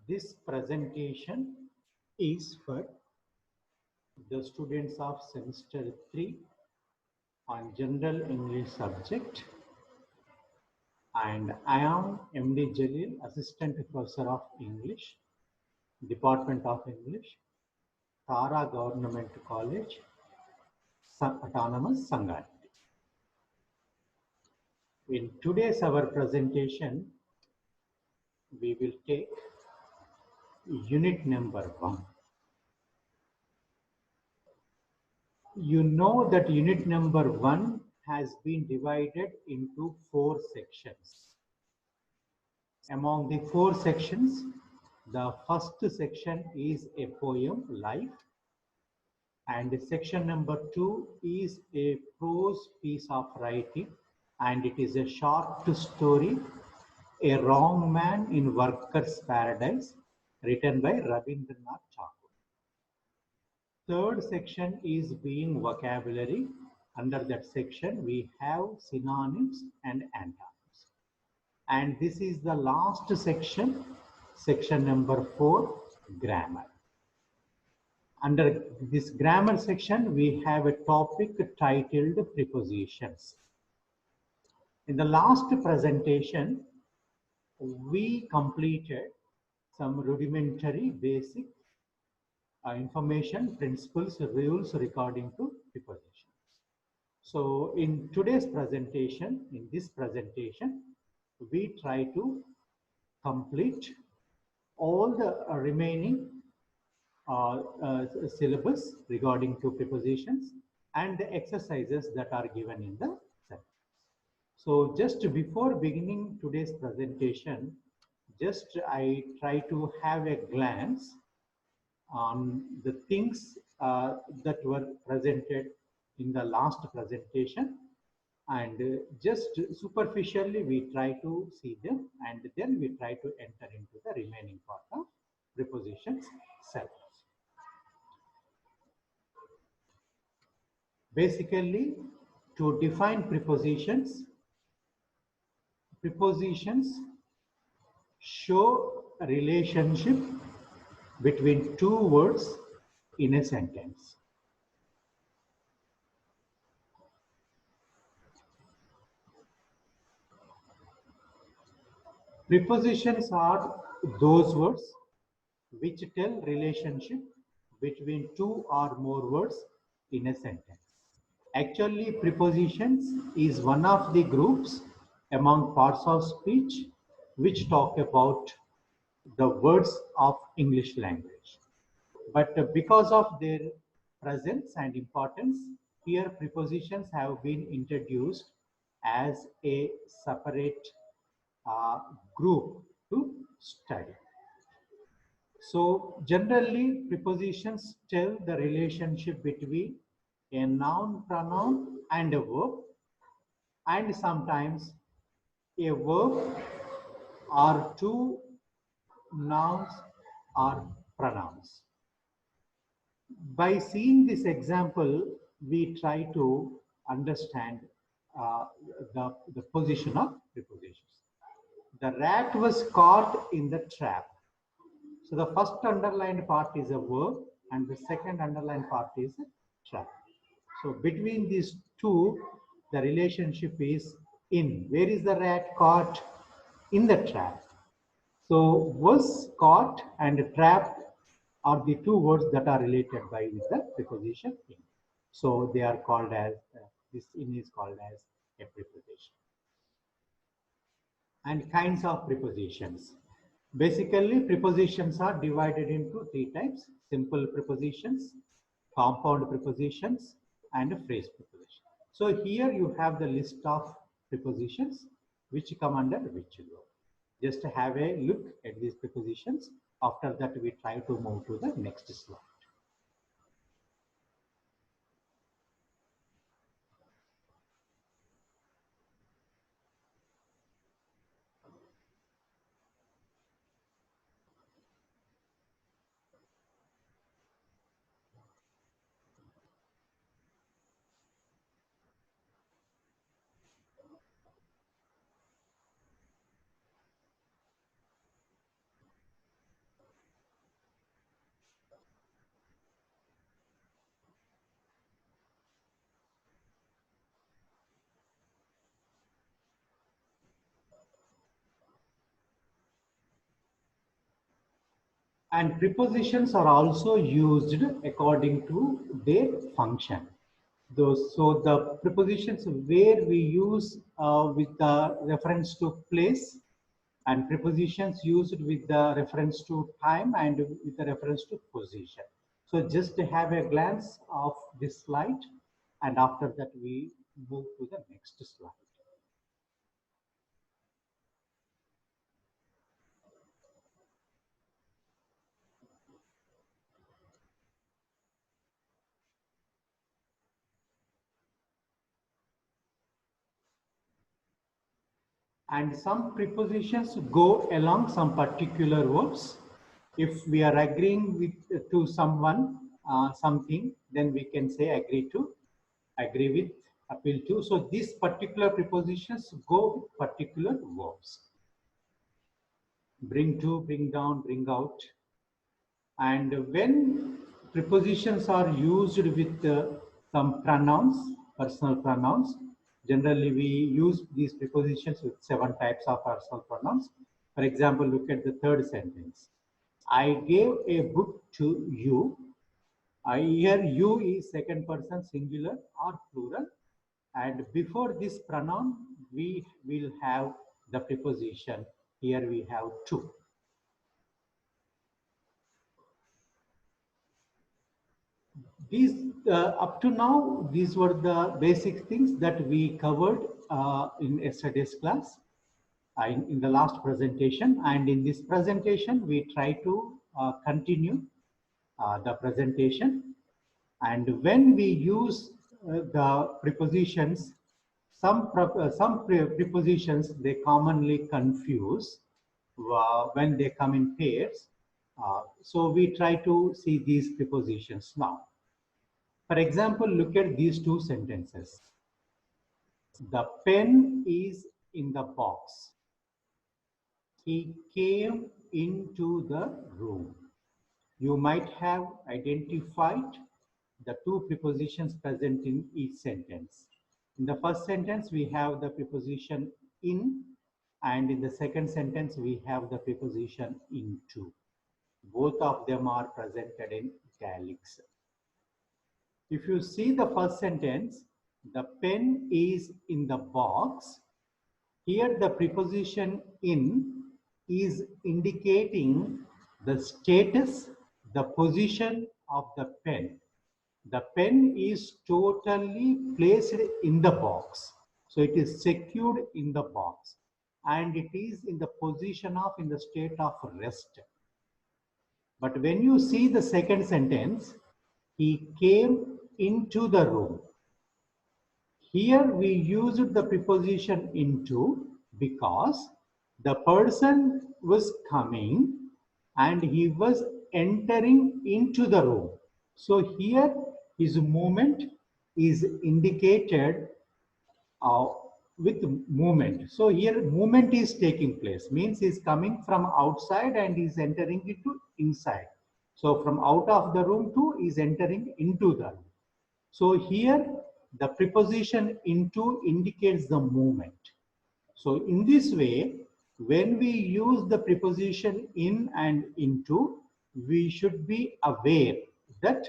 This presentation is for the students of semester 3 on general English subject, and I am MD.JALEEL, Assistant Professor of English, Department of English, Tara Government College, Autonomous Sangareddy. In today's our presentation, we will take unit number 1. You know that unit number 1 has been divided into 4 sections. Among the 4 sections, the first section is a poem, Life, and section number 2 is a prose piece of writing, and it is a short story, A Wrong Man in Workers' Paradise, written by Rabindranath Tagore. Third section is being vocabulary. Under that section, we have synonyms and antonyms. And this is the last section, section number 4, grammar. Under this grammar section, we have a topic titled prepositions. In the last presentation, we completed some rudimentary basic information, principles, rules regarding to prepositions. So in today's presentation, we try to complete all the remaining syllabus regarding to prepositions and the exercises that are given in the sentence. So just before beginning today's presentation, I try to have a glance on the things that were presented in the last presentation, and just superficially we try to see them, and then we try to enter into the remaining part of prepositions self. Basically, to define prepositions show a relationship between two words in a sentence. Prepositions are those words which tell relationship between two or more words in a sentence. Actually, prepositions is one of the groups among parts of speech which talk about the words of English language. But because of their presence and importance, here prepositions have been introduced as a separate group to study. So generally, prepositions tell the relationship between a noun, pronoun, and a verb, and sometimes a verb or two nouns or pronouns. By seeing this example, we try to understand the position of prepositions. The rat was caught in the trap. So the first underlined part is a verb and the second underlined part is a trap. So between these two, the relationship is in. Where is the rat caught? In the trap. So was caught and trapped are the two words that are related by with the preposition in. So they are called as, this in is called as a preposition. And kinds of prepositions. Basically, prepositions are divided into 3 types: simple prepositions, compound prepositions, and a phrase preposition. So here you have the list of prepositions which come under which group. Just have a look at these prepositions. After that, we try to move to the next slide. And prepositions are also used according to their function. So the prepositions where we use with the reference to place, and prepositions used with the reference to time and with the reference to position. So just have a glance of this slide, and after that we move to the next slide. And some prepositions go along some particular verbs. If we are agreeing with to someone something, then we can say agree to, agree with, appeal to. So these particular prepositions go with particular verbs. Bring to, bring down, bring out. And when prepositions are used with some pronouns, personal pronouns, generally we use these prepositions with 7 types of personal pronouns. For example, look at the third sentence. I gave a book to you. Here you is second person singular or plural. And before this pronoun, we will have the preposition. Here we have to. These up to now, these were the basic things that we covered in yesterday's class, in the last presentation. And in this presentation, we try to continue the presentation. And when we use the prepositions, some prepositions they commonly confuse when they come in pairs. So we try to see these prepositions now. For example, look at these two sentences. The pen is in the box. He came into the room. You might have identified the two prepositions present in each sentence. In the first sentence, we have the preposition in, and in the second sentence, we have the preposition into. Both of them are presented in italics. If you see the first sentence, the pen is in the box. Here the preposition in is indicating the status, the position of the pen. The pen is totally placed in the box. So it is secured in the box and it is in the position of, in the state of rest. But when you see the second sentence, he came into the room. Here we used the preposition into because the person was coming and he was entering into the room. So here his movement is indicated with movement. So here movement is taking place, means he's coming from outside and is entering into inside. So from out of the room to is entering into the room. So here the preposition into indicates the movement. So in this way, when we use the preposition in and into, we should be aware that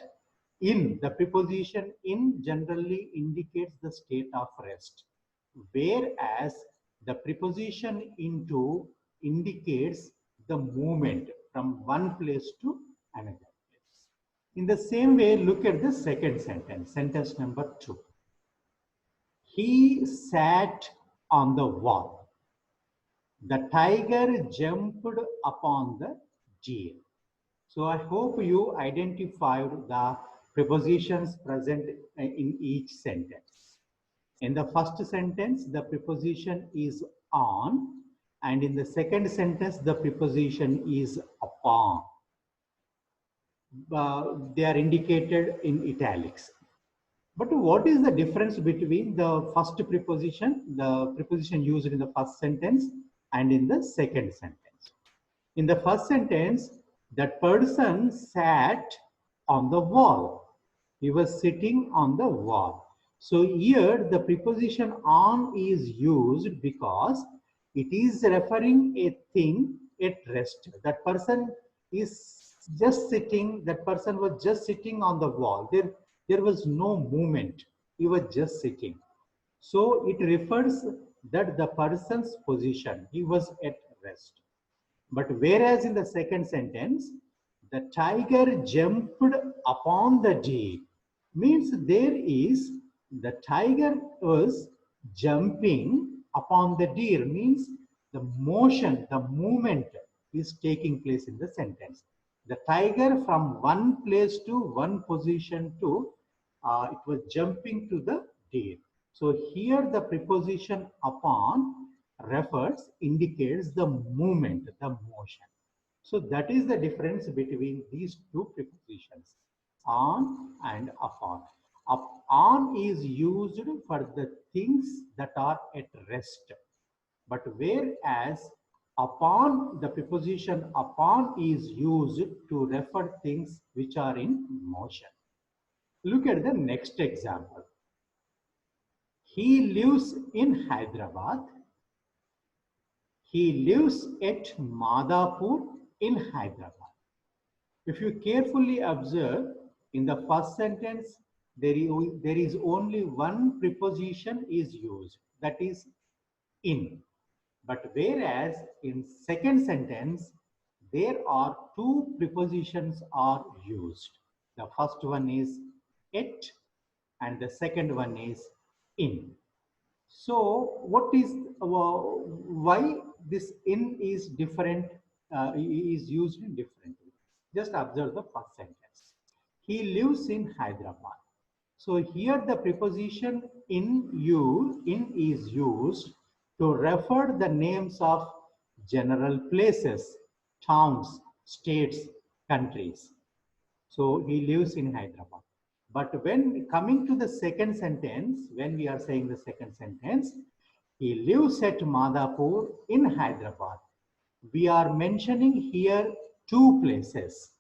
in, the preposition in generally indicates the state of rest, whereas the preposition into indicates the movement from one place to another place. In the same way, look at the second sentence, sentence number 2. He sat on the wall. The tiger jumped upon the deer. So I hope you identified the prepositions present in each sentence. In the first sentence, the preposition is on, and in the second sentence, the preposition is upon. They are indicated in italics. But what is the difference between the first preposition, the preposition used in the first sentence, and in the second sentence? In the first sentence, that person sat on the wall. He was sitting on the wall. So here the preposition on is used because it is referring a thing at rest. That person is just sitting, that person was just sitting on the wall. There was no movement. He was just sitting. So it refers that the person's position, he was at rest. But whereas in the second sentence, the tiger jumped upon the deer, means there is, the tiger was jumping upon the deer, means the motion, the movement is taking place in the sentence. The tiger from one place to one position to, it was jumping to the deer. So here the preposition upon refers, indicates the movement, the motion. So that is the difference between these two prepositions, on and upon. On is used for the things that are at rest, but whereas upon, the preposition upon is used to refer things which are in motion. Look at the next example. He lives in Hyderabad. He lives at Madhapur in Hyderabad. If you carefully observe, in the first sentence, there is only one preposition is used, that is in. But whereas in second sentence, there are two prepositions are used. The first one is it and the second one is in. So what is, why this in is different, is used in differently? Just observe the first sentence. He lives in Hyderabad. So here the preposition in is used to refer the names of general places, towns, states, countries. So he lives in Hyderabad. But when coming to the second sentence, when we are saying the second sentence, he lives at Madhapur in Hyderabad. We are mentioning here two places.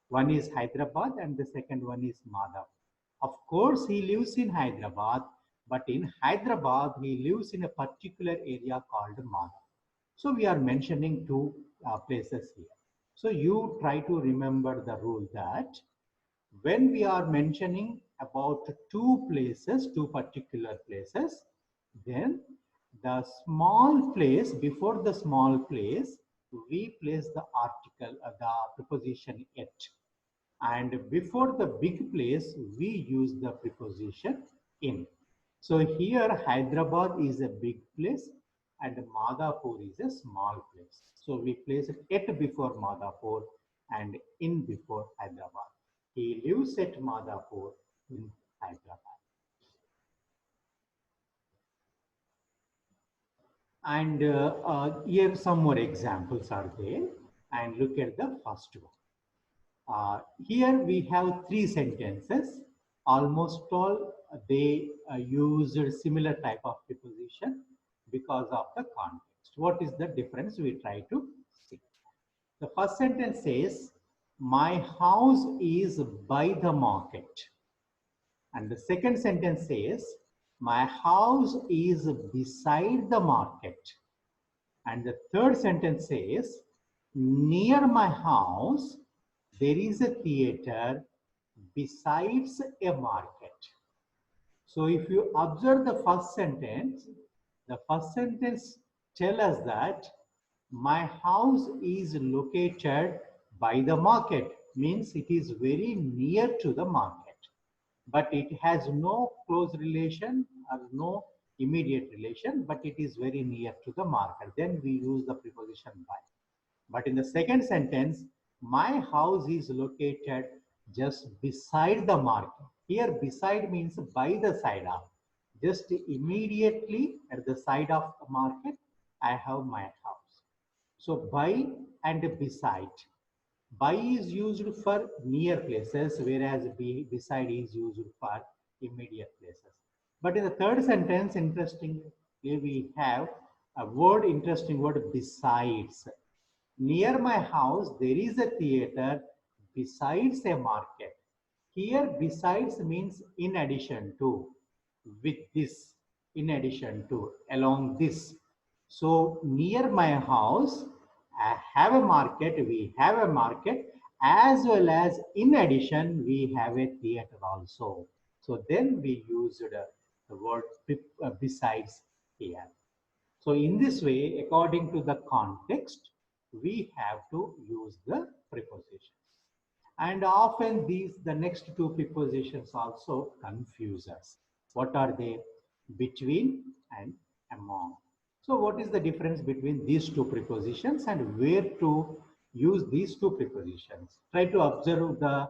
One is Hyderabad and the second one is Madhapur. Of course, he lives in Hyderabad, but in Hyderabad, he lives in a particular area called Madhapur. So we are mentioning two places here. So you try to remember the rule that when we are mentioning about two places, two particular places, then the small place, before the small place, we place the article, the preposition it. And before the big place, we use the preposition in. So here Hyderabad is a big place and Madhapur is a small place. So we place it before Madhapur and in before Hyderabad. He lives at Madhapur in Hyderabad. And here some more examples are there. And look at the first one. Here we have three sentences. Almost all they used similar type of preposition because of the context. What is the difference? We try to see. The first sentence says, my house is by the market. And the second sentence says, my house is beside the market. And the third sentence says, near my house, there is a theater besides a market. So if you observe the first sentence tells us that my house is located by the market, means it is very near to the market, but it has no close relation or no immediate relation, but it is very near to the market. Then we use the preposition by. But in the second sentence, my house is located just beside the market. Here beside means by the side of. Just immediately at the side of the market, I have my house. So by and beside. By is used for near places, whereas beside is used for immediate places. But in the third sentence, interestingly, we have a word, interesting word, besides. Near my house, there is a theater besides a market. Here, besides means in addition to, with this, in addition to, along this. So near my house, I have a market, we have a market, as well as in addition we have a theater also. So then we used the word besides here. So in this way, according to the context, we have to use the prepositions. And often the next two prepositions also confuse us. What are they? Between and among. So what is the difference between these two prepositions and where to use these two prepositions? Try to observe the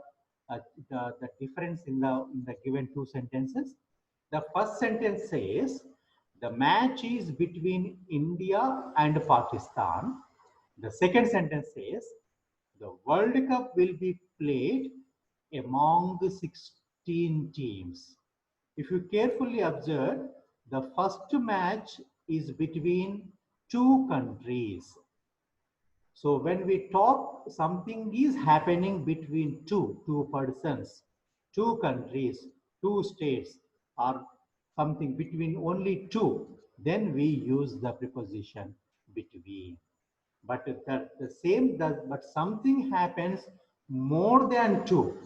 difference in the given two sentences. The first sentence says, the match is between India and Pakistan. The second sentence says, the World Cup will be played among the 16 teams. If you carefully observe, the first match is between two countries. So when we talk, something is happening between two persons, two countries, two states, or something between only two, then we use the preposition between. But but something happens more than two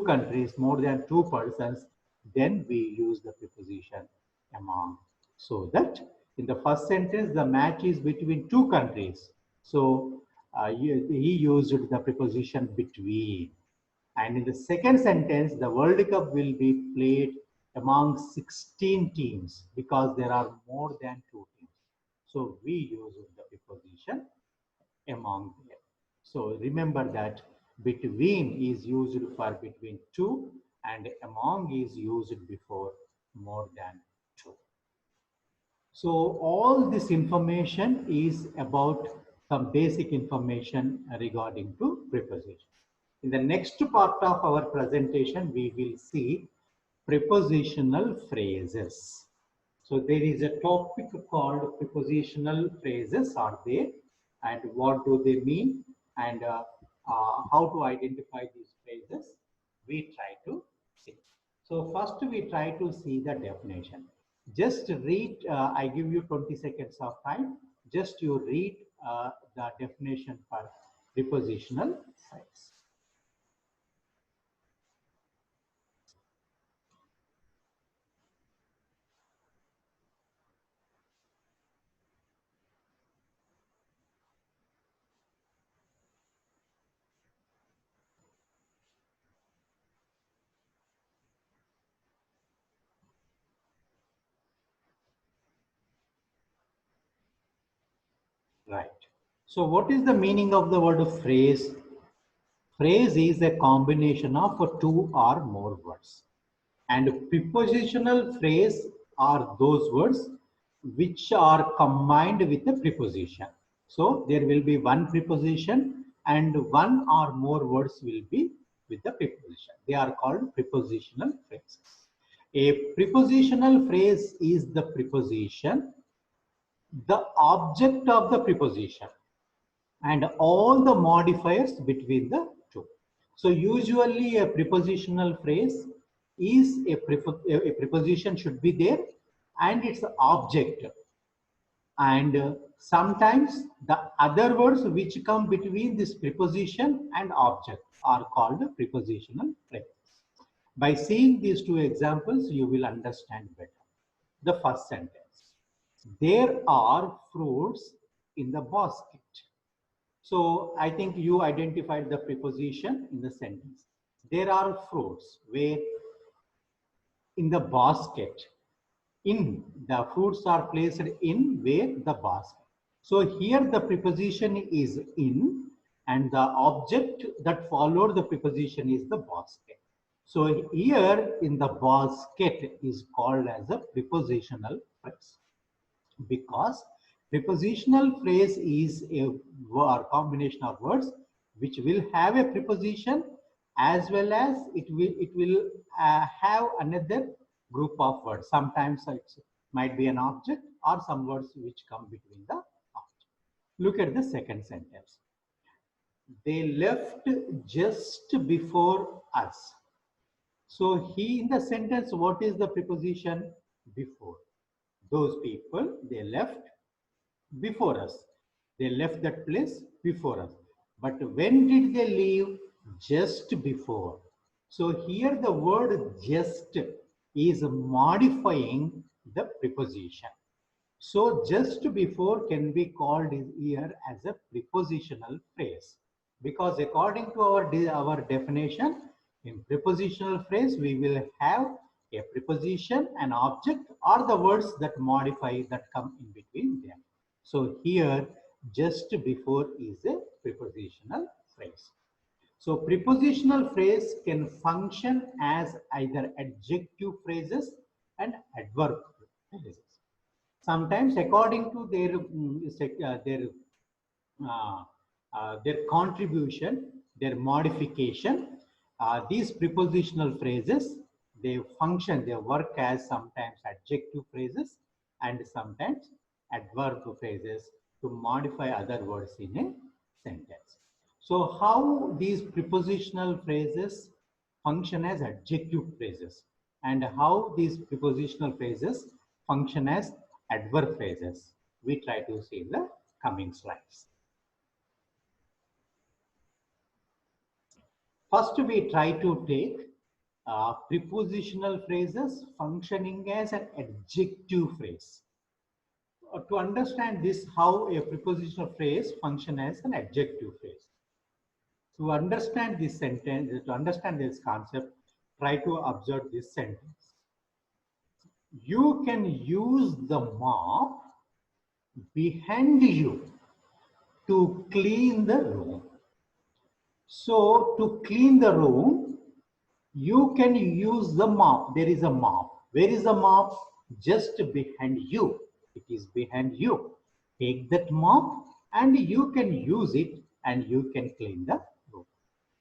countries, more than two persons, then we use the preposition among. So that in the first sentence, the match is between two countries. So he used the preposition between. And in the second sentence, the World Cup will be played among 16 teams because there are more than two teams. So we use the preposition among them. So remember that between is used for between two and among is used before more than two. So all this information is about some basic information regarding to preposition. In the next part of our presentation, we will see prepositional phrases. So there is a topic called prepositional phrases are there, and what do they mean, and how to identify these phrases. We try to see. So first we try to see the definition. Just read, I give you 20 seconds of time. Just you read the definition for prepositional phrase. Right. So what is the meaning of the word phrase? Phrase is a combination of two or more words. And prepositional phrase are those words which are combined with a preposition. So there will be one preposition and one or more words will be with the preposition. They are called prepositional phrases. A prepositional phrase is the preposition, the object of the preposition, and all the modifiers between the two. So usually a prepositional phrase is a preposition should be there and its object. And sometimes the other words which come between this preposition and object are called prepositional phrases. By seeing these two examples, you will understand better. The first sentence. There are fruits in the basket. So I think you identified the preposition in the sentence. There are fruits where in the basket. In the fruits are placed in where the basket. So here the preposition is in and the object that followed the preposition is the basket. So here in the basket is called as a prepositional phrase, because prepositional phrase is a combination of words which will have a preposition as well as it will have another group of words. Sometimes it might be an object or some words which come between the object. Look at the second sentence. They left just before us. So he in the sentence, what is the preposition? Before. Those people, they left before us. They left that place before us. But when did they leave? Just before. So here the word just is modifying the preposition. So just before can be called here as a prepositional phrase, because according to our definition, in prepositional phrase we will have a preposition, an object, or the words that modify that come in between them. So here just before is a prepositional phrase. So prepositional phrase can function as either adjective phrases and adverb phrases. Sometimes according to their contribution, their modification, these prepositional phrases, they function, they work as sometimes adjective phrases and sometimes adverb phrases to modify other words in a sentence. So how these prepositional phrases function as adjective phrases and how these prepositional phrases function as adverb phrases, we try to see in the coming slides. First, we try to take prepositional phrases functioning as an adjective phrase. To understand this, how a prepositional phrase function as an adjective phrase. To understand this sentence, to understand this concept, try to observe this sentence. You can use the mop behind you to clean the room. So to clean the room, you can use the mop. There is a mop. Where is the mop? Just behind you. It is behind you. Take that mop and you can use it and you can clean the room.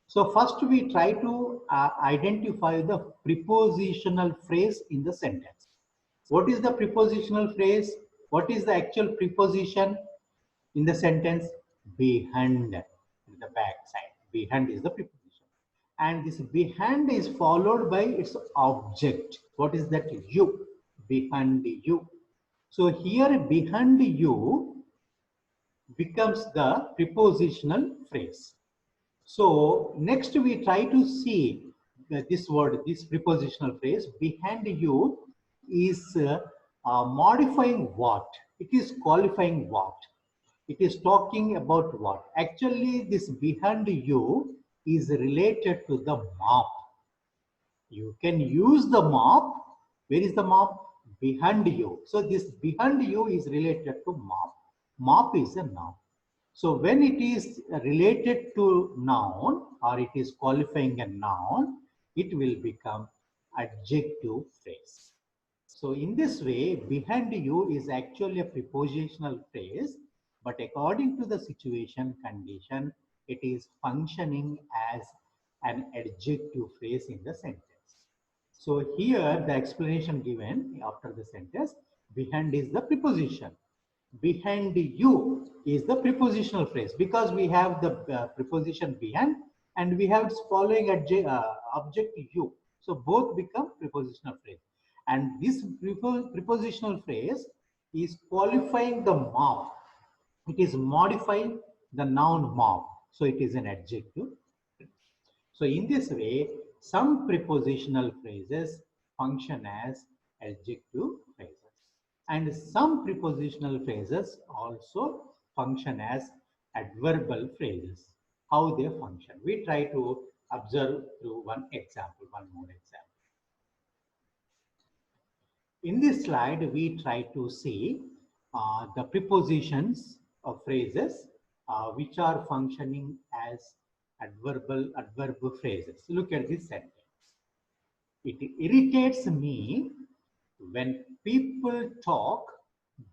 So first we try to identify the prepositional phrase in the sentence. What is the prepositional phrase? What is the actual preposition in the sentence? Behind, in the back side. Behind is the preposition. And this behind is followed by its object. What is that? You. Behind you. So here behind you becomes the prepositional phrase. So next we try to see this word, this prepositional phrase, behind you is modifying what? It is qualifying what? It is talking about what? Actually, this behind you is related to the mop. You can use the mop. Where is the mop? Behind you. So this behind you is related to mop. Mop is a noun. So when it is related to noun or it is qualifying a noun, it will become adjective phrase. So in this way, behind you is actually a prepositional phrase, but according to the situation condition, it is functioning as an adjective phrase in the sentence. So here the explanation given after the sentence, behind is the preposition. Behind you is the prepositional phrase because we have the preposition behind and we have its following object you. So both become prepositional phrase. And this prepositional phrase is qualifying the mop. It is modifying the noun mop. So it is an adjective. So in this way, some prepositional phrases function as adjective phrases. And some prepositional phrases also function as adverbial phrases. How they function? We try to observe through one example, one more example. In this slide, we try to see the prepositions of phrases which are functioning as adverb phrases. Look at this sentence. It irritates me when people talk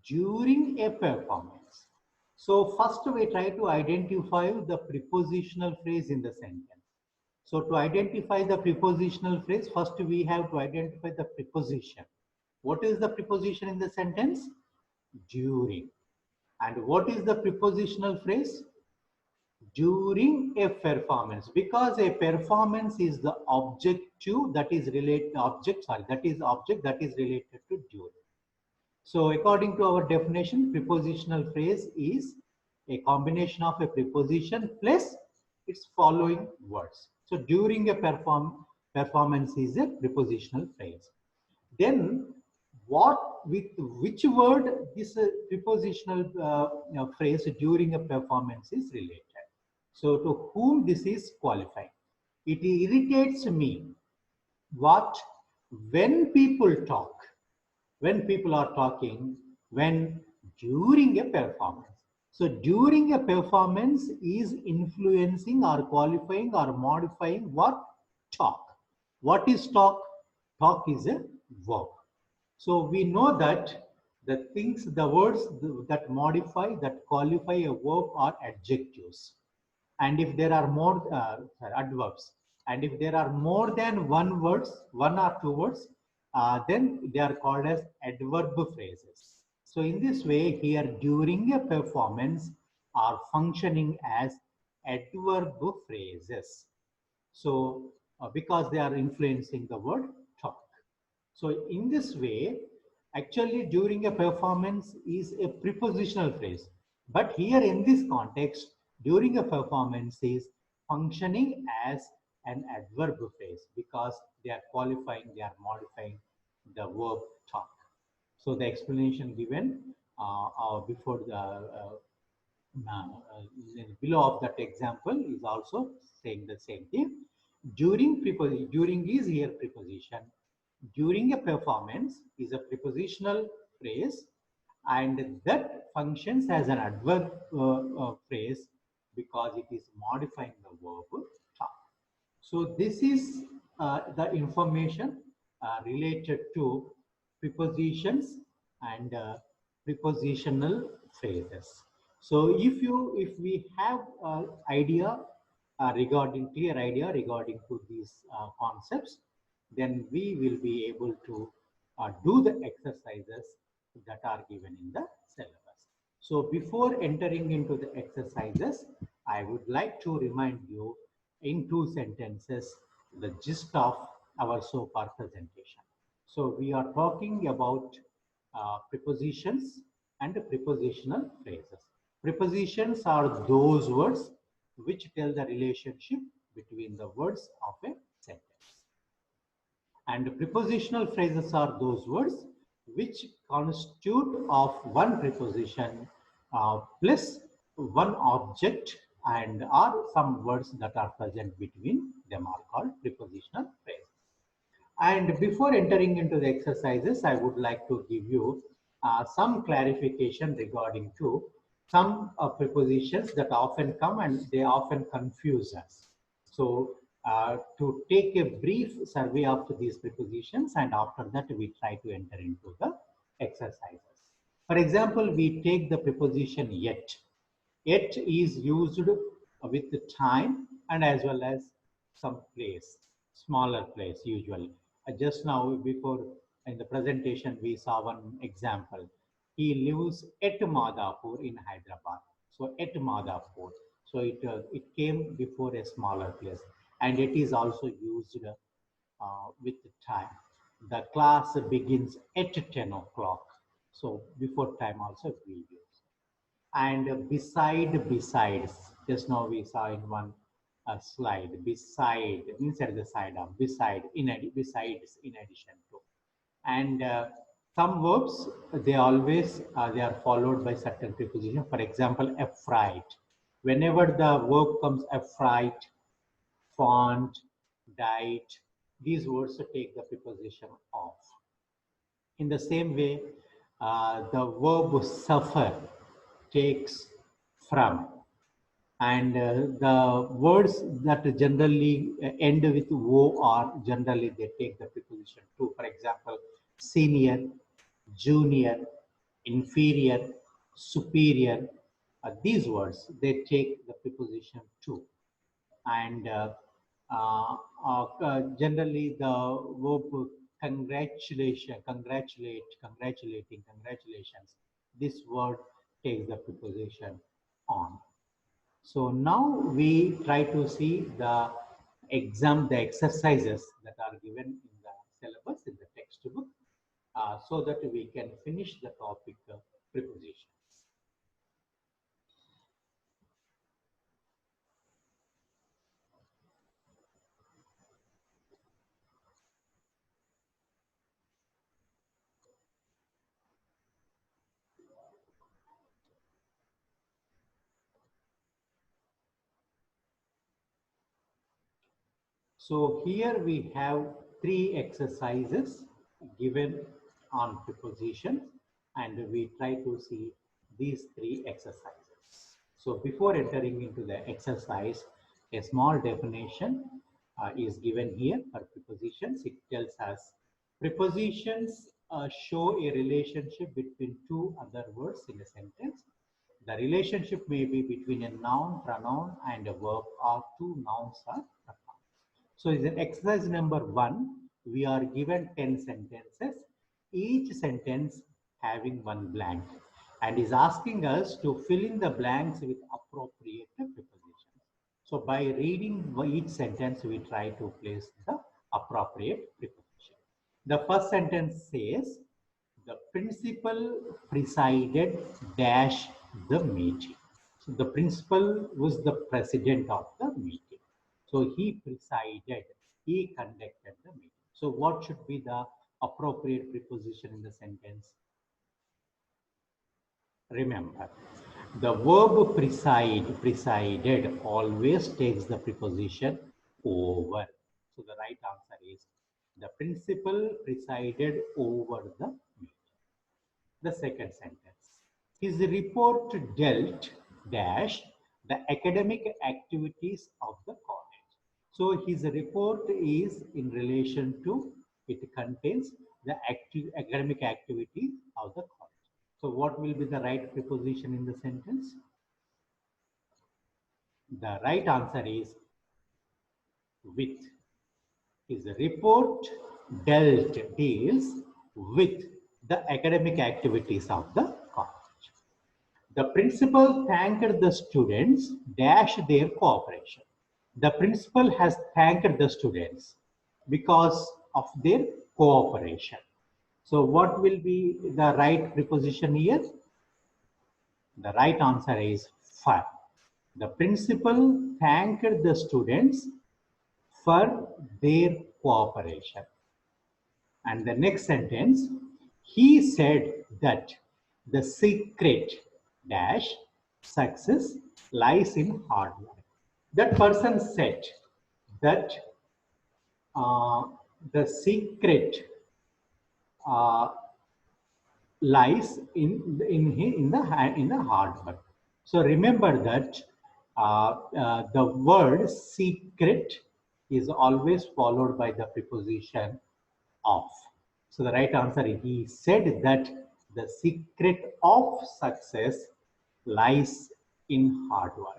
during a performance. So first we try to identify the prepositional phrase in the sentence. So to identify the prepositional phrase, first we have to identify the preposition. What is the preposition in the sentence? During. And what is the prepositional phrase? During a performance, because a performance is the objective that is related object that is related to during. So according to our definition, prepositional phrase is a combination of a preposition plus its following words. So during a performance is a prepositional phrase. Then what with which word this prepositional phrase during a performance is related. So to whom this is qualifying. It irritates me what when people talk, when people are talking, when during a performance. So during a performance is influencing or qualifying or modifying what? Talk. What is talk? Talk is a verb. So we know that the things, the words that modify, that qualify a verb are adjectives. And if there are more adverbs, and if there are more than one or two words, then they are called as adverb phrases. So in this way, here during a performance are functioning as adverb phrases. So because they are influencing the word talk. So in this way, actually during a performance is a prepositional phrase. But here in this context, during a performance is functioning as an adverb phrase because they are qualifying, they are modifying the verb talk. So the explanation given before the below of that example is also saying the same thing. During is here preposition. During a performance is a prepositional phrase, and that functions as an adverb phrase because it is modifying the verb talk. So this is the information related to prepositions and prepositional phrases. So if we have idea regarding clear idea regarding to these concepts, then we will be able to do the exercises that are given in the syllabus. So before entering into the exercises, I would like to remind you in two sentences the gist of our so far presentation. So we are talking about prepositions and prepositional phrases. Prepositions are those words which tell the relationship between the words of a sentence. And prepositional phrases are those words which constitute of one preposition plus one object and are some words that are present between them are called prepositional phrases. And before entering into the exercises, I would like to give you some clarification regarding to some prepositions that often come and they often confuse us. So to take a brief survey of these prepositions, and after that we try to enter into the exercises. For example, we take the preposition yet. Yet is used with the time and as well as some place, smaller place usually. Just now before in the presentation we saw one example. He lives at Madhapur in Hyderabad. So at Madhapur. So it came before a smaller place, and it is also used with the time. The class begins at 10 o'clock. So before time also we use. And besides, just now we saw in one slide, beside, inside the side of, beside, besides, in addition to. And some verbs, they always, they are followed by certain preposition. For example, affright. Whenever the verb comes affright, font, diet, these words take the preposition of. In the same way, the verb suffer takes from, and the words that generally end with o are generally they take the preposition to. For example, senior, junior, inferior, superior, these words they take the preposition to. And generally the verb congratulating, congratulations, this word takes the preposition on. So now we try to see the exercises that are given in the syllabus, in the textbook, so that we can finish the topic prepositions. So here we have three exercises given on prepositions, and we try to see these three exercises. So before entering into the exercise, a small definition is given here for prepositions. It tells us prepositions show a relationship between two other words in a sentence. The relationship may be between a noun, pronoun, and a verb, or two nouns or pronouns. So in exercise number 1, we are given 10 sentences, each sentence having one blank, and is asking us to fill in the blanks with appropriate prepositions. So by reading each sentence, we try to place the appropriate preposition. The first sentence says, the principal presided dash the meeting. So the principal was the president of the meeting. So he presided, he conducted the meeting. So what should be the appropriate preposition in the sentence? Remember, the verb presided always takes the preposition over. So the right answer is the principal presided over the meeting. The second sentence. His report dealt dash the academic activities of the college. So his report is in relation to, it contains the academic activities of the college. So what will be the right preposition in the sentence? The right answer is with. His report deals with the academic activities of the college. The principal thanked the students dash their cooperation. The principal has thanked the students because of their cooperation. So what will be the right preposition here? The right answer is for. The principal thanked the students for their cooperation. And the next sentence, he said that the secret dash success lies in hard work. That person said that the secret uh, lies in the hard work. So remember that the word secret is always followed by the preposition of. So the right answer is, he said that the secret of success lies in hard work.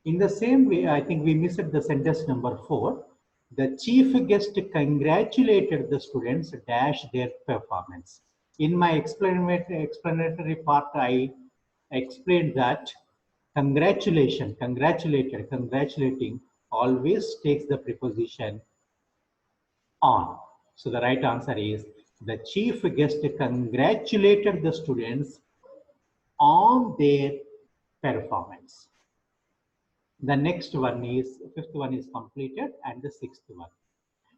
In the same way, I think we missed the sentence number 4. The chief guest congratulated the students dash their performance. In my explanatory part, I explained that congratulating always takes the preposition on. So the right answer is, the chief guest congratulated the students on their performance. The next one is, fifth one is completed, and the sixth one.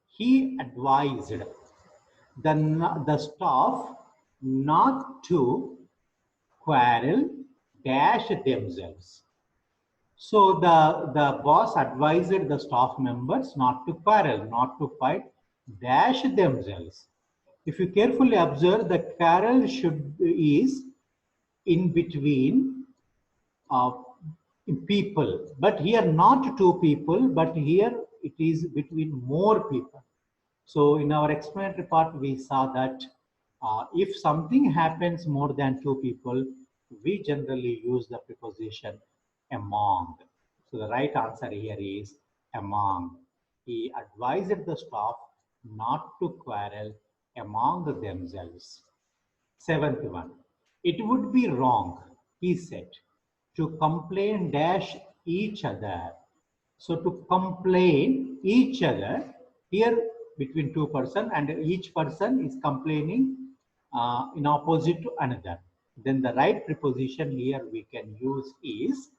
He advised the staff not to quarrel dash themselves. So the boss advised the staff members not to quarrel, not to fight, dash themselves. If you carefully observe, the quarrel is in between people, but here not two people, but here it is between more people. So in our explanatory part, we saw that if something happens more than two people, we generally use the preposition among. So the right answer here is among. He advised the staff not to quarrel among themselves. Seventh one. It would be wrong, he said, to complain dash each other. So to complain each other, here between two persons, and each person is complaining in opposite to another. Then the right preposition here we can use is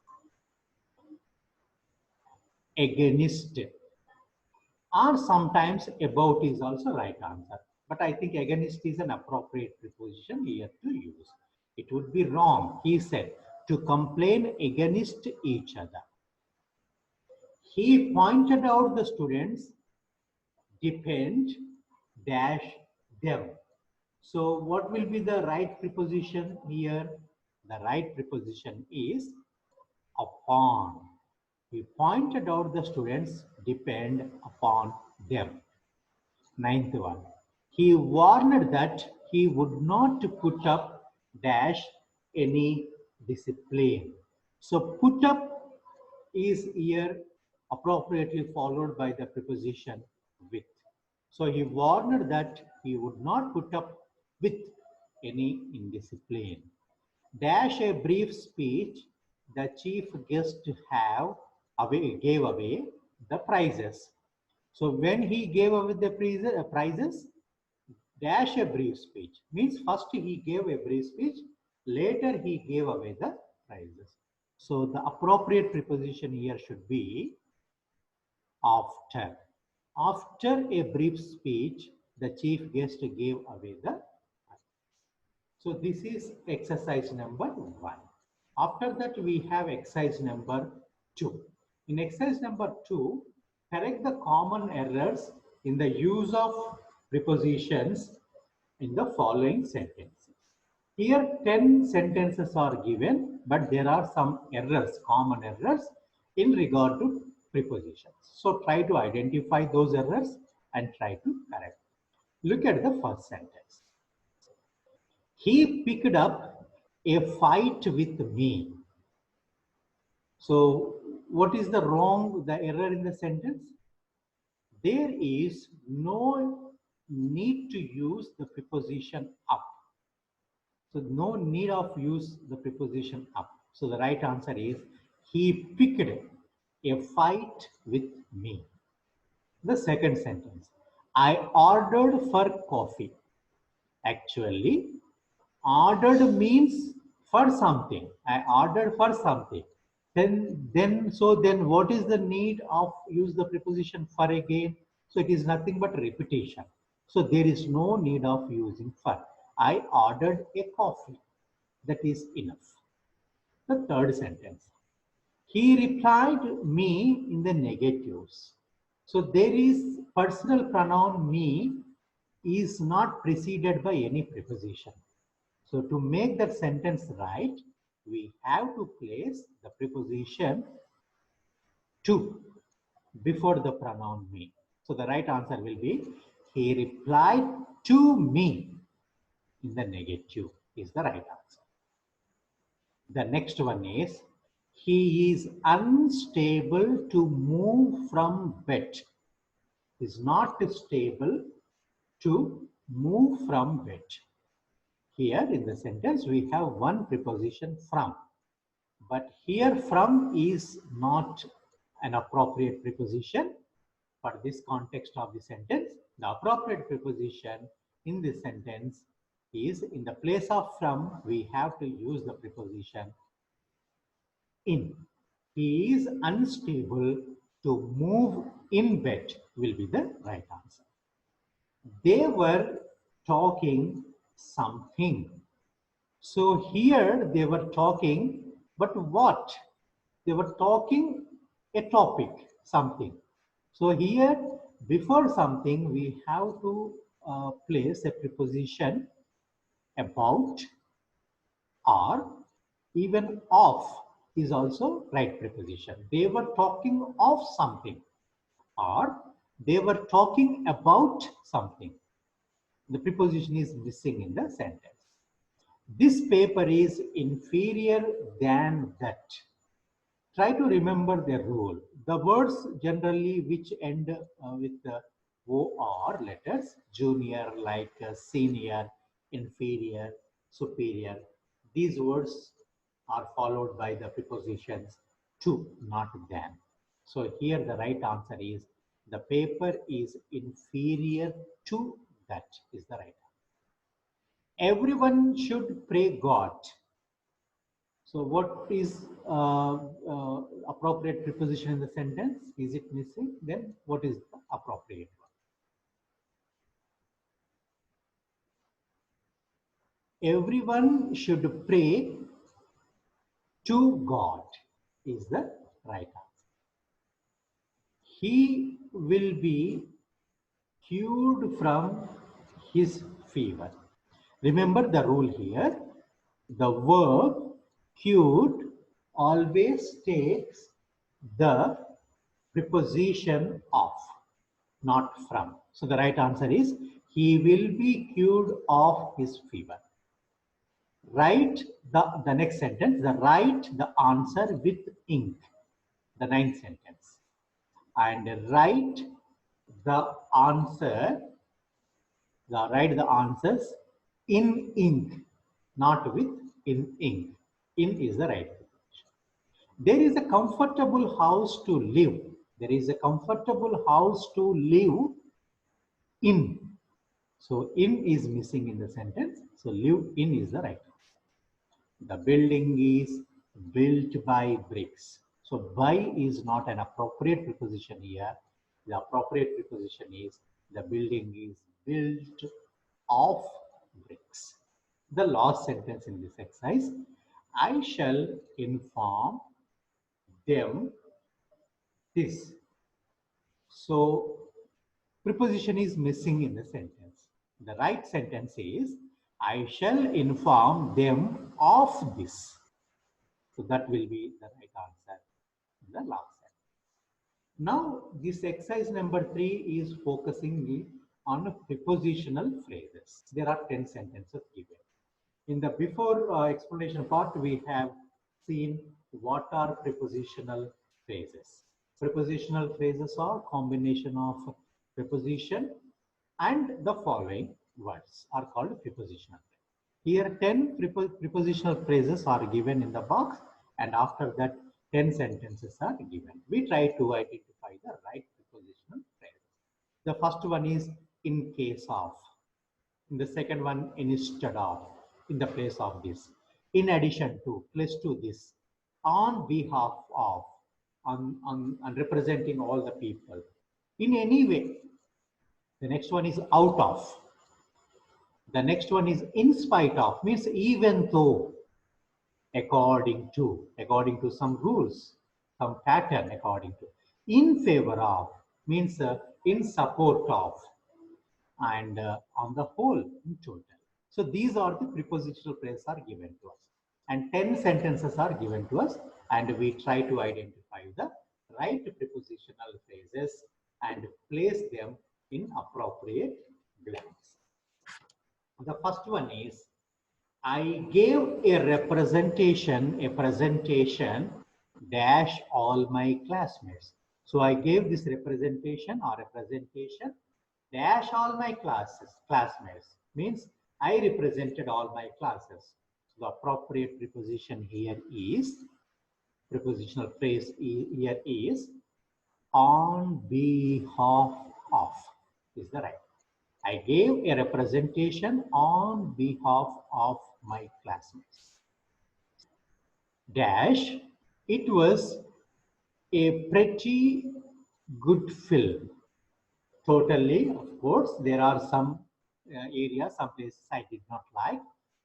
against, or sometimes about is also right answer. But I think against is an appropriate preposition here to use. It would be wrong, he said, to complain against each other. He pointed out the students depend dash them. So what will be the right preposition here? The right preposition is upon. He pointed out the students depend upon them. Ninth one. He warned that he would not put up dash any discipline. So put up is here appropriately followed by the preposition with. So he warned that he would not put up with any indiscipline. Dash a brief speech, the chief guest gave away the prizes. So when he gave away the prizes, dash a brief speech means first he gave a brief speech, later he gave away the prizes. So the appropriate preposition here should be after. After a brief speech, the chief guest gave away the prizes. So this is exercise number 1. After that, we have exercise number 2. In exercise number 2, correct the common errors in the use of prepositions in the following sentences. Here 10 sentences are given, but there are some errors, common errors in regard to prepositions. So try to identify those errors and try to correct. Look at the first sentence. He picked up a fight with me. So what is the error in the sentence? There is no need to use the preposition up. So no need of use the preposition up. So the right answer is he picked a fight with me. The second sentence, I ordered for coffee. Actually, ordered means for something. I ordered for something. Then what is the need of use the preposition for again? So it is nothing but repetition. So there is no need of using for. I ordered a coffee. That is enough. The third sentence. He replied me in the negatives. So there is personal pronoun me is not preceded by any preposition. So to make that sentence right, we have to place the preposition to before the pronoun me. So the right answer will be he replied to me in the negative is the right answer. The next one is he is unstable to move from bed. Is not stable to move from bed. Here in the sentence we have one preposition from, but here from is not an appropriate preposition for this context of the sentence. The appropriate preposition in this sentence is in the place of from we have to use the preposition in. He is unstable to move in bed will be the right answer. They were talking something. So here they were talking, but what? They were talking a topic, something. So here, before something, we have to place a preposition about or even of is also right preposition. They were talking of something or they were talking about something. The preposition is missing in the sentence. This paper is inferior than that. Try to remember the rule. The words generally which end with the OR letters, junior, like senior, inferior, superior, these words are followed by the prepositions to, not than. So here the right answer is the paper is inferior to that is the right answer. Everyone should pray God. So what is appropriate preposition in the sentence? Is it missing? Then what is the appropriate one? Everyone should pray to God is the right answer. He will be cured from his fever. Remember the rule here. The verb cured always takes the preposition of, not from. So the right answer is he will be cured of his fever. Write the next sentence, write the answer with ink, the ninth sentence. And write the answer, write the answers in ink, not with in ink. In is the right preposition. There is a comfortable house to live. There is a comfortable house to live in. So in is missing in the sentence. So live in is the right answer. The building is built by bricks. So by is not an appropriate preposition here. The appropriate preposition is the building is built of bricks. The last sentence in this exercise, I shall inform them this. So preposition is missing in the sentence. The right sentence is, I shall inform them of this. So that will be the right answer in the last sentence. Now, this exercise number 3 is focusing on prepositional phrases. There are 10 sentences given. In the before explanation part, we have seen what are prepositional phrases. Prepositional phrases are combination of preposition and the following words are called prepositional phrases. Here 10 prepositional phrases are given in the box, and after that 10 sentences are given. We try to identify the right prepositional phrase. The first one is in case of. In the second one, instead of, in the place of this, in addition to, place to this, on behalf of, on representing all the people, in any way. The next one is out of. The next one is in spite of, means even though, according to some rules, some pattern according to. In favor of means in support of, and on the whole, in total. So these are the prepositional phrases are given to us, and 10 sentences are given to us, and we try to identify the right prepositional phrases and place them in appropriate blanks. The first one is, I gave a presentation dash all my classmates. So I gave this representation dash all my classmates means I represented all my classes. So the appropriate preposition here is, prepositional phrase here is on behalf of is the right. I gave a representation on behalf of my classmates. Dash, it was a pretty good film. Totally, of course, there are some areas, some places I did not like,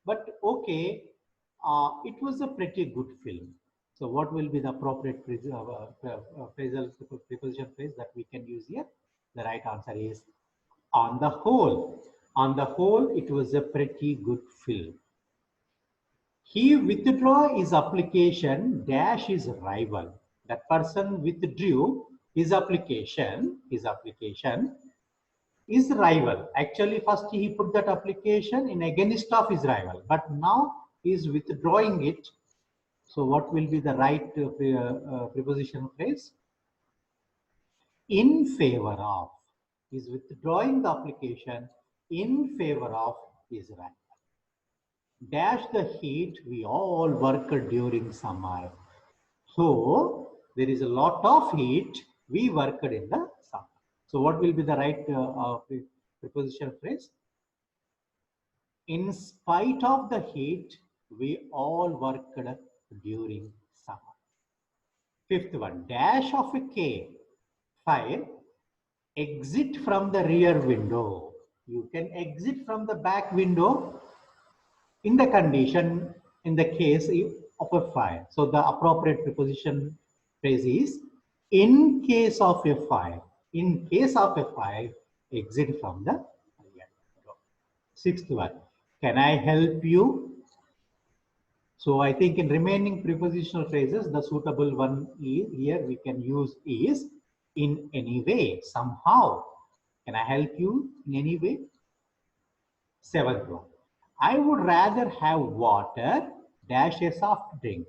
but okay, it was a pretty good film. So what will be the appropriate preposition phrase that we can use here? The right answer is on the whole. On the whole, it was a pretty good film. He withdrew his application dash his rival. That person withdrew his application is rival. Actually, first he put that application in against of his rival, but now he is withdrawing it. So what will be the right preposition phrase? In favor of. He is withdrawing the application in favor of his rival. Dash the heat, we all worked during summer. So there is a lot of heat, we worked in the summer. So what will be the right preposition phrase? In spite of the heat, we all worked during summer. Fifth one, dash of a K, fire, exit from the rear window. You can exit from the back window in the condition, in the case of a fire. So the appropriate preposition phrase is, In case of a fire, in case of a fire, exit from the area. Sixth one, can I help you? So I think in remaining prepositional phrases, the suitable one is, here we can use is in any way, somehow. Can I help you in any way? Seventh one, I would rather have water dash a soft drink.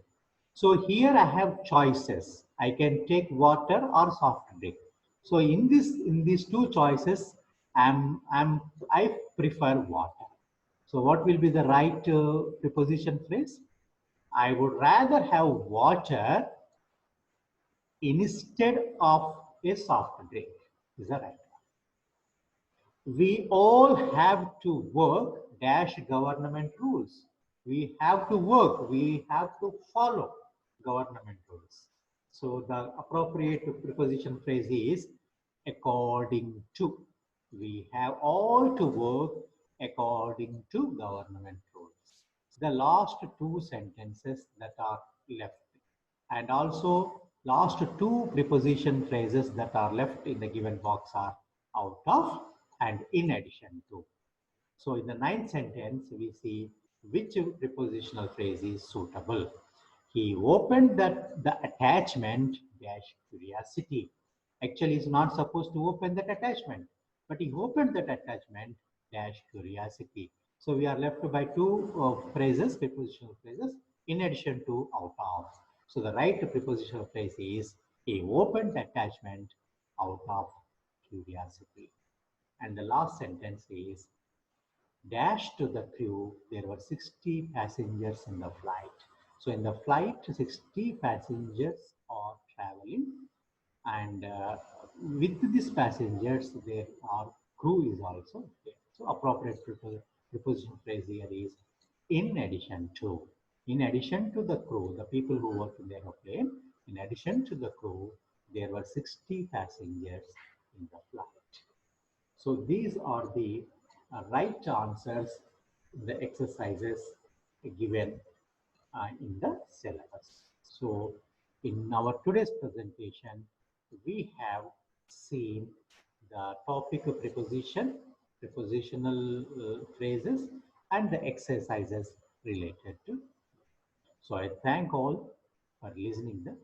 So here I have choices. I can take water or soft drink. So in these two choices, I prefer water. So what will be the right preposition phrase? I would rather have water instead of a soft drink. Is that right? We all have to work dash government rules. We have to work. We have to follow government rules. So the appropriate preposition phrase is according to. We have all to work according to government rules. The last two sentences that are left, and also last two preposition phrases that are left in the given box are out of and in addition to. So in the ninth sentence, we see which prepositional phrase is suitable. He opened the attachment dash curiosity. Actually, he's not supposed to open that attachment, but he opened that attachment dash curiosity. So we are left by two phrases, prepositional phrases, in addition to out of. So the right prepositional phrase is he opened the attachment out of curiosity. And the last sentence is dash to the crew, there were 60 passengers in the flight. So in the flight, 60 passengers are traveling, and with these passengers, there are crew is also there. So appropriate preposition phrase here is in addition to. In addition to the crew, the people who work in the aeroplane, in addition to the crew, there were 60 passengers in the flight. So these are the right answers in the exercises given in the syllabus. So in our today's presentation, we have seen the topic of preposition, prepositional phrases, and the exercises related to. So I thank all for listening the